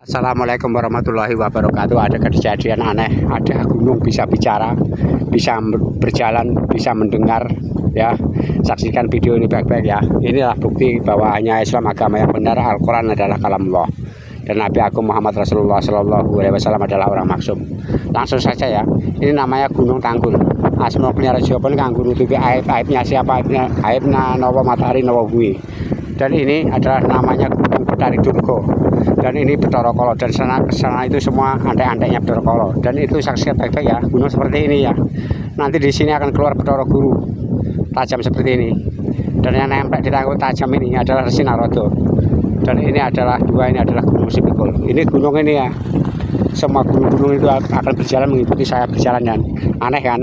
Assalamualaikum warahmatullahi wabarakatuh. Ada kejadian aneh, ada gunung bisa bicara, bisa berjalan, bisa mendengar ya. Saksikan video ini baik-baik ya. Inilah bukti bahwa hanya Islam agama yang benar, Al-Quran adalah kalamullah dan Nabi Agung Muhammad Rasulullah Shallallahu Alaihi Wasallam adalah orang maksum. Langsung saja ya, ini namanya Gunung Tanggul. Asma penyiar Jawa kanggo nutupi aibnya siapa, aibnya nawa matahari nawa bumi. Dan ini adalah namanya Gunung Betari Durga. Dan ini Bathara Kala, dan sana itu semua antek-anteknya Bathara Kala. Dan itu saksikan baik-baik ya, gunung seperti ini ya. Nanti di sini akan keluar Bathara Guru tajam seperti ini. Dan yang nempel di tanggul tajam ini adalah Resi Narada. Dan ini adalah ini adalah Gunung Sipikul. Ini gunung ini ya. Semua gunung-gunung itu akan berjalan mengikuti saya berjalan kan. Aneh kan?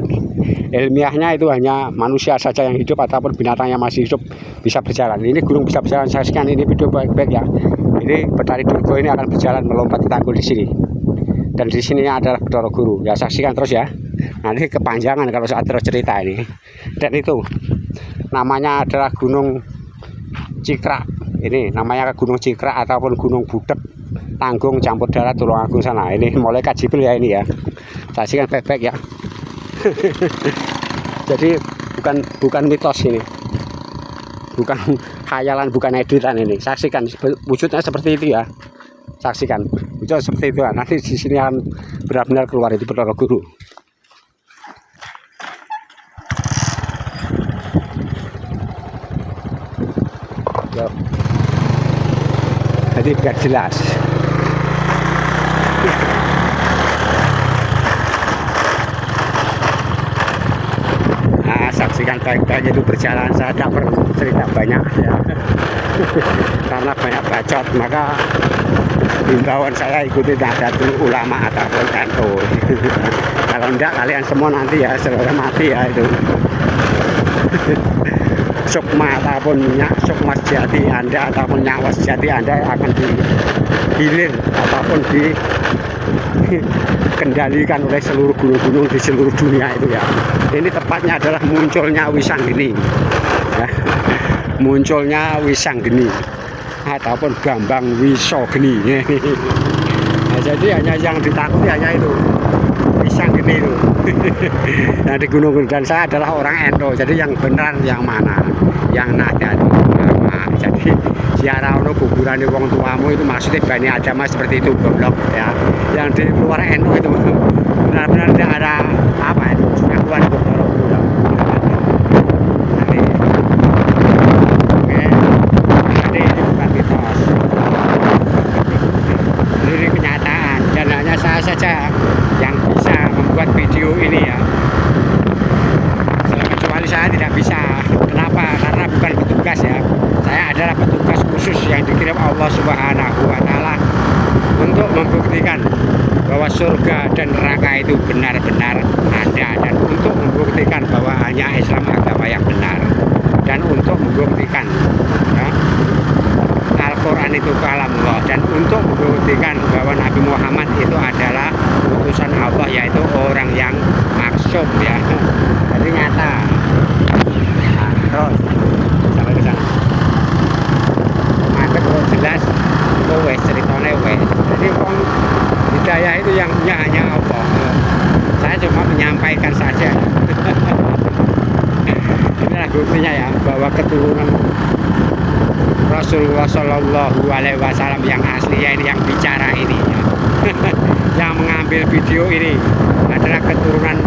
Ilmiahnya itu hanya manusia saja yang hidup ataupun binatang yang masih hidup bisa berjalan. Ini gunung bisa berjalan. Saksikan ini video baik-baik ya. Ini Betari Durga ini akan berjalan melompat di tanggul di sini. Dan di sini adalah Bathara Guru. Ya saksikan terus ya. Nanti kepanjangan kalau saat terus cerita ini. Dan itu namanya adalah Gunung Cikrak. Ini namanya Gunung Cikrak ataupun Gunung Budek Tanggung campur darat Tulungagung sana. Ini malaikat Jibril ya ini ya. Saksikan baik-baik ya. Jadi bukan mitos ini. Bukan khayalan, bukan editan ini. Saksikan wujudnya seperti itu ya. Saksikan wujudnya seperti itu ya. Nanti di sini akan benar-benar keluar itu Bathara Guru. Yo. Jadi biar jelas. Saksikan baik-baik itu berjalan. Saya tidak perlu cerita banyak ya. Karena banyak bacot, maka himbauan saya ikuti Nahdlatul Ulama ataupun NU. Kalau enggak kalian semua nanti ya selera mati ya itu. Sukma ataupun sukma sejati Anda ataupun nyawa sejati Anda akan dihilir ataupun dikendalikan oleh seluruh gunung-gunung di seluruh dunia itu ya. Ini tepatnya adalah munculnya Wisanggeni ya. Munculnya Wisanggeni ataupun Bambang Wisogeni. Nah, jadi hanya yang ditakuti hanya itu Wisanggeni itu. Nah di gunung, dan saya adalah orang NU. Jadi yang benar yang mana? Yang Nahdlatul Ulama. Jadi ziarah ono kuburan wong tuamu itu maksudnya Bani Adam seperti itu goblok ya. Yang di luar NU itu benar-benar tidak ada apa itu sudah keluar itu Bathara Guru. Jadi itu bukan mitos. Ini kenyataan dan hanya saya saja yang bisa membuat video ini ya. Kecuali saya tidak bisa. Kenapa? Karena bukan petugas ya. Saya adalah petugas khusus yang dikirim Allah Subhanahu wa Ta'ala untuk membuktikan bahwa surga dan neraka itu benar-benar ada, dan untuk membuktikan bahwa hanya Islam agama yang benar, dan untuk membuktikan ya, Al-Quran itu kalamullah, dan untuk membuktikan bahwa Nabi Muhammad itu adalah utusan Allah, yaitu orang yang maksum ya. Jadi nyata. Nah, terus sampai ke sana. Mantap kalau jelas wes ceritanya wes. Jadi wong hidayah itu yang punya hanya Allah. Saya cuma menyampaikan saja. Inilah buktinya ya, bahwa keturunan Rasulullah Shallallahu Alaihi Wasallam yang asli ya, ini yang bicara ini ya. Yang mengambil video ini adalah keturunan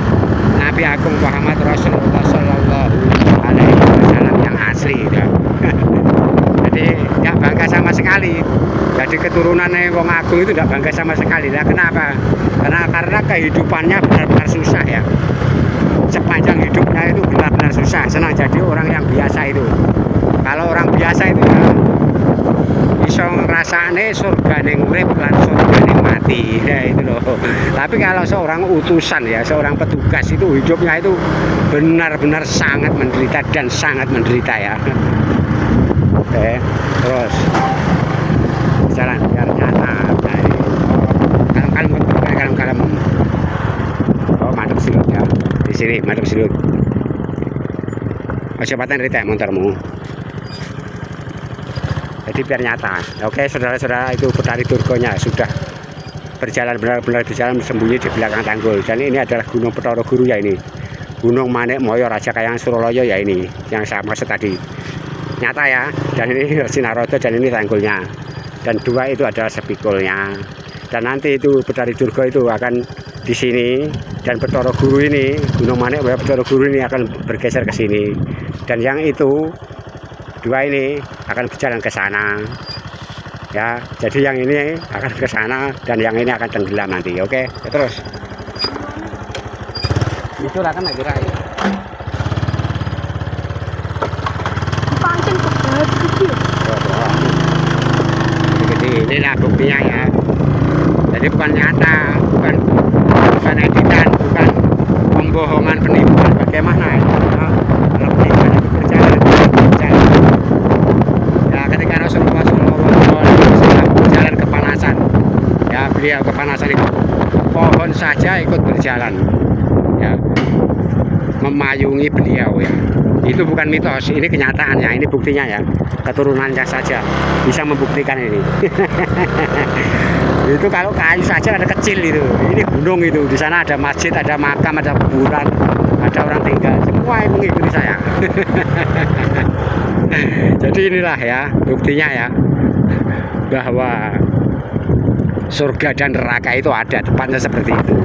Nabi Agung Muhammad Rasulullah Shallallahu Alaihi Wasallam yang asli ya. Jadi nggak bangga sama sekali. Jadi keturunannya wong agung itu tidak bangga sama sekali. Nah, kenapa? Karena kehidupannya benar-benar susah ya. Sepanjang hidupnya itu benar-benar susah. Senang jadi orang yang biasa itu. Kalau orang biasa itu ya iso ngrasane surga ning urip lan surga ning mati. Ya itu loh. Tapi kalau seorang utusan ya, seorang petugas itu hidupnya itu benar-benar sangat menderita dan sangat menderita ya. Oke, terus jalan biar nyata. Kalem. Oh, mantap silut ya. Di sini mantap silut. Kecepatan ritek motormu. Jadi biar nyata. Oke, saudara-saudara, itu Betari Durganya sudah berjalan benar-benar berjalan sembunyi di belakang tanggul. Dan ini adalah Gunung Bathara Guru ya ini. Gunung Manik Moyo Raja Kayang Suroloyo ya ini yang saya maksud tadi. Nyata ya. Dan ini Sinarodo dan ini tanggulnya. Dan dua itu adalah sepikulnya. Dan nanti itu Betari Durga itu akan di sini, dan Bathara Guru ini, Gunung Manik Moyo Bathara Guru ini akan bergeser ke sini. Dan yang itu dua ini akan berjalan ke sana. Ya, jadi yang ini akan ke sana dan yang ini akan tenggelam nanti. Oke, terus. Itu lah kan kira ya. Pancen gede. Jadi inilah buktinya ya. Jadi bukan nyata, bukan editan, bukan pembohongan penipuan. Bagaimana ya? Kalau penipuan itu berjalan. Ya, ketika Rasulullah SAW berjalan kepanasan, ya beliau kepanasan itu pohon saja ikut berjalan, ya memayungi beliau ya. Itu bukan mitos, ini kenyataannya, ini buktinya ya. Keturunannya saja bisa membuktikan ini. Itu kalau kayu saja ada kecil itu. Ini gunung itu. Di sana ada masjid, ada makam, ada kuburan, ada orang tinggal. Semua mengikuti saya. Jadi inilah ya buktinya ya bahwa surga dan neraka itu ada, tepatnya seperti itu.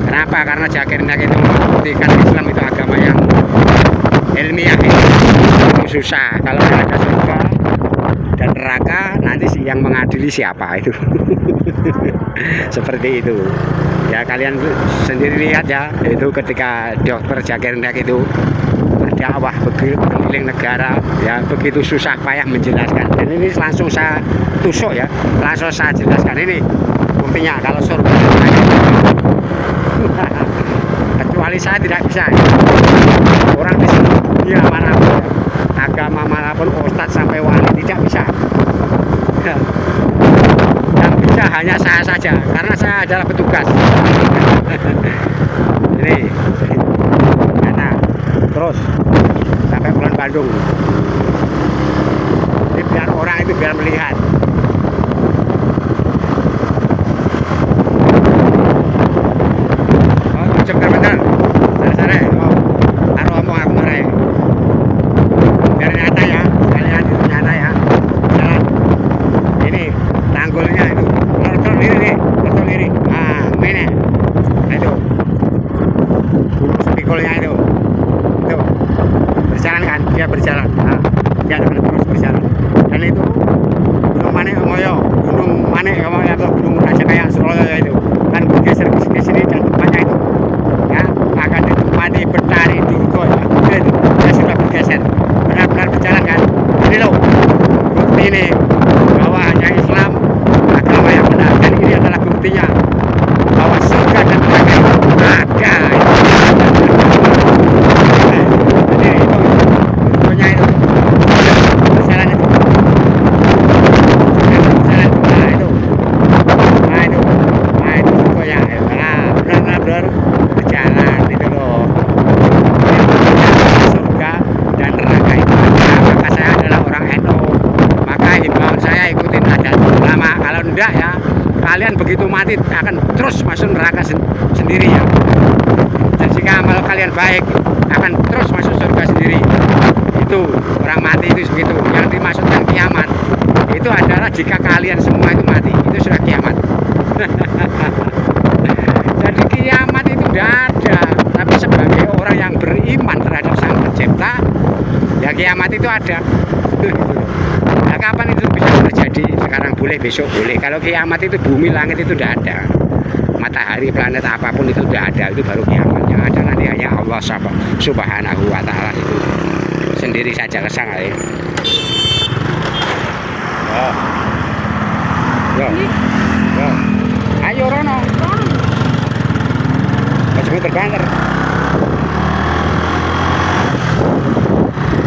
Kenapa? Karena Zakirnak itu membuktikan Islam itu agama yang ilmiah itu susah. Kalau ada surga dan neraka, nanti yang mengadili siapa itu. Seperti itu ya, kalian sendiri lihat ya, itu ketika Dr. Zakirnak itu berdakwah berkeliling negara ya, begitu susah payah menjelaskan. Dan ini langsung saya tusuk ya, langsung saya jelaskan. Ini buktinya kalau surga kecuali saya tidak bisa ya. Orang di sini dunia manapun, agama manapun, ustadz sampai wali tidak bisa ya. Yang bisa hanya saya saja, karena saya adalah petugas. Ini karena terus sampai Pulau Bandung. Jadi biar orang itu biar melihat. Oh, cepat benar. Sana taruh omong aku marah. Biar nyata ya, kalian itu nyata ya. Jalan. Ini tanggulnya itu. Betul ini. Nah, ini. Itu. Gunung sepikulnya itu. Itu. Berjalan kan, dia berjalan. Nah, dia akan terus berjalan. Dan itu Gunung Manik Moyo, atau Gunung Raja Kayang Suroloyo itu kan bergeser ke sini dan tempatnya itu ya akan ditempati Betari Durga ya. Itu dia sudah bergeser, benar-benar berjalan kan. Ini loh bukti ini bahwa hanya Islam agama yang benar, dan ini adalah buktinya bahwa surga dan neraka itu ada. Jadi itu buktinya itu berjalan itu. Benar-benar berjalan itu loh. Surga dan neraka itu ada. Maka saya adalah orang NU, maka himbauan saya ikutin adat ulama. Kalau enggak ya kalian begitu mati akan terus masuk neraka sendiri ya. Dan jika amal kalian baik akan terus masuk surga sendiri. Itu orang mati itu begitu. Yang dimaksudkan kiamat itu adalah jika kalian semua itu mati, itu sudah kiamat. Jadi kiamat itu tidak ada, tapi sebagai orang yang beriman terhadap Sang Pencipta, ya kiamat itu ada. Nah, kapan itu bisa terjadi? Sekarang boleh, besok boleh. Kalau kiamat itu bumi langit itu tidak ada, matahari planet apapun itu tidak ada, itu baru kiamat. Yang ada nanti hanya Allah Subhanahu wa Ta'ala, itu sendiri saja ke sana ya. Yo. Ayo Rono. Masih terbanter.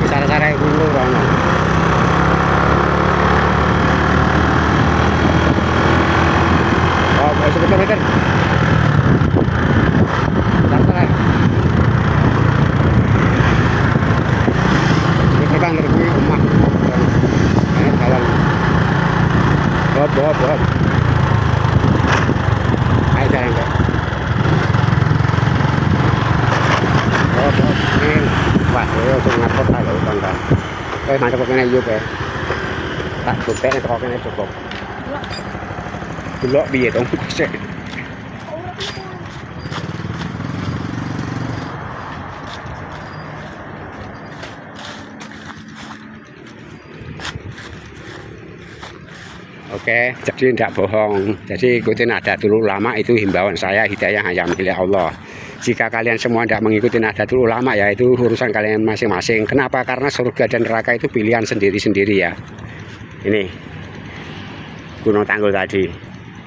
Cara-cara dulu Rono. Oh, masih meter. Santai. Ini terbanter di rumah. Jalan. Bob. mantep kene yo kae. Tak buktekne teko kene cukup. Delok piye to sik. Oke, jadi tidak bohong. Jadi ikuti Nahdlatul Ulama itu himbauan saya, hidayah hanya milik Allah. Jika kalian semua tidak mengikuti Nahdlatul Ulama ya itu urusan kalian masing-masing. Kenapa? Karena surga dan neraka itu pilihan sendiri-sendiri ya. Ini Gunung Tanggul tadi.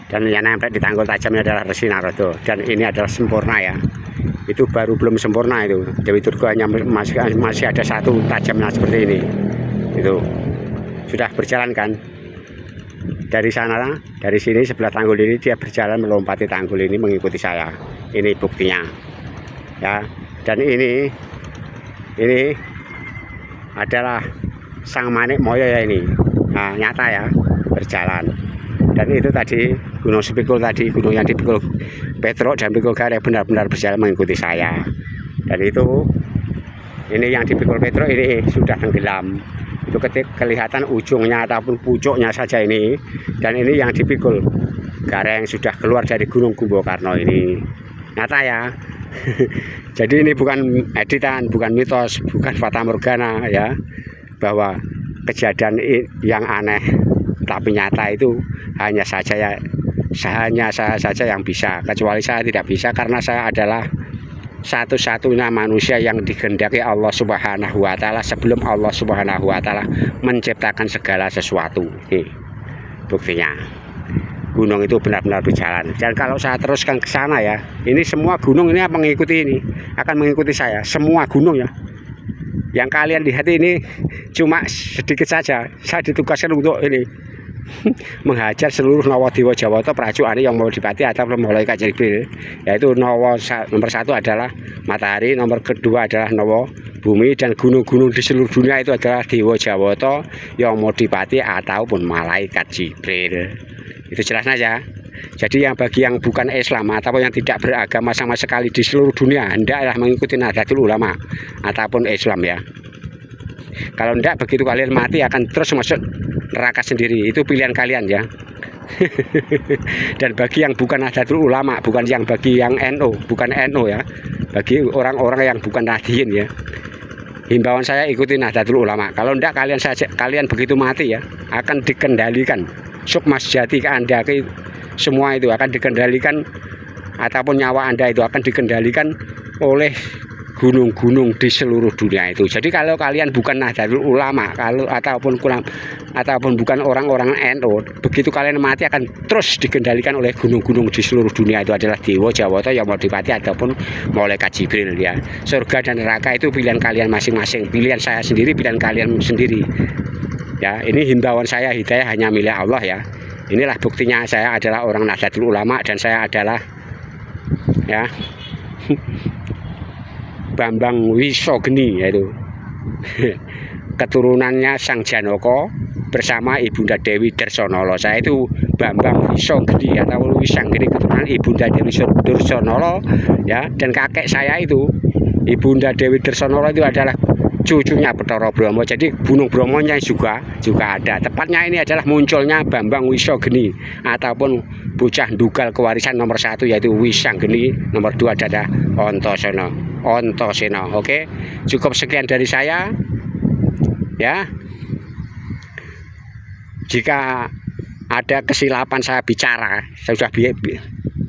Dan yang nempel di Tanggul Tajamnya adalah Resi Narodo. Dan ini adalah sempurna ya. Itu baru belum sempurna itu. Dewi Durga hanya masih ada satu tajamnya seperti ini. Itu sudah berjalan kan? Dari sana, dari sini sebelah tanggul ini dia berjalan melompati tanggul ini mengikuti saya. Ini buktinya, ya. Dan ini adalah Sang Manik Moyo ya ini. Nah, nyata ya berjalan. Dan itu tadi Gunung Sepikul tadi, gunung yang dipikul Petruk dan Pikul Gareh benar-benar berjalan mengikuti saya. Dan itu ini yang dipikul Petruk ini sudah tenggelam. Itu kelihatan ujungnya ataupun pucuknya saja ini. Dan ini yang dipikul Gareng sudah keluar dari Gunung Kumbakarna ini. Nyata ya. Jadi ini bukan editan, bukan mitos, bukan fata morgana ya, bahwa kejadian yang aneh tapi nyata itu hanya saya saja yang bisa, kecuali saya tidak bisa karena saya adalah satu-satunya manusia yang dikehendaki Allah Subhanahu wa taala sebelum Allah Subhanahu wa taala menciptakan segala sesuatu. Nih, buktinya. Gunung itu benar-benar berjalan. Dan kalau saya teruskan ke sana ya, ini semua gunung ini mengikuti ini, akan mengikuti saya. Semua gunung ya. Yang kalian lihat ini cuma sedikit saja. Saya ditugaskan untuk ini menghajar seluruh Nawadewa Jawata Prajukane yang mau dipati atau Malaikat Jibril, yaitu nomor satu adalah matahari, nomor kedua adalah Nawa bumi, dan gunung-gunung di seluruh dunia itu adalah Dewa Jawata yang mau dipati ataupun Malaikat Jibril. Itu jelas saja. Jadi yang bagi yang bukan Islam ataupun yang tidak beragama sama sekali di seluruh dunia hendaklah mengikuti Nahdlatul Ulama ataupun Islam ya. Kalau tidak begitu kalian mati akan terus masuk neraka sendiri. Itu pilihan kalian ya. Dan bagi yang bukan Nahdlatul Ulama, bukan yang bagi yang NU, bukan NU ya, bagi orang-orang yang bukan Nahdien ya, himbauan saya ikuti Nahdlatul Ulama. Kalau tidak kalian begitu mati ya akan dikendalikan. Sukmas jati Anda semua itu akan dikendalikan, ataupun nyawa Anda itu akan dikendalikan oleh gunung-gunung di seluruh dunia itu. Jadi kalau kalian bukan Nahdlatul Ulama, ataupun bukan orang-orang NU, begitu kalian mati akan terus dikendalikan oleh gunung-gunung di seluruh dunia itu adalah Dewa Jawata yang mau dipati ataupun Malaikat Jibril ya. Surga dan neraka itu pilihan kalian masing-masing, pilihan saya sendiri, pilihan kalian sendiri. Ya, ini himbauan saya, hidayah hanya milik Allah ya. Inilah buktinya saya adalah orang Nahdlatul Ulama dan saya adalah ya Bambang Wisogeni yaitu keturunannya Sang Janaka bersama Ibunda Dewi Dersanala. Saya itu Bambang Wisogeni atau Wisanggeni, keturunan Ibunda Dewi Dersanala ya, dan kakek saya itu Ibunda Dewi Dersanala itu adalah cucunya Bathara Brahma. Jadi Gunung Bromonya juga ada. Tepatnya ini adalah munculnya Bambang Wisogeni ataupun bocah ndugal kewarisan nomor 1 yaitu Wisanggeni, nomor 2 adalah Antasena. Oke, cukup sekian dari saya ya. Jika ada kesilapan saya bicara, saya sudah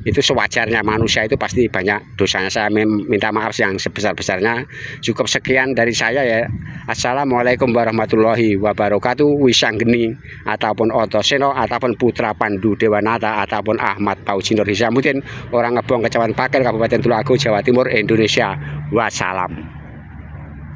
itu sewajarnya, manusia itu pasti banyak dosanya. Saya minta maaf yang sebesar-besarnya. Cukup sekian dari saya ya. Assalamualaikum warahmatullahi wabarakatuh. Wisanggeni ataupun Antasena ataupun Putra Pandu Dewanata ataupun Ahmad Fauzi Nur Hisamuddin, orang Ngebong, Kecamatan Pakir, Kabupaten Tulungagung, Jawa Timur, Indonesia. Wassalam.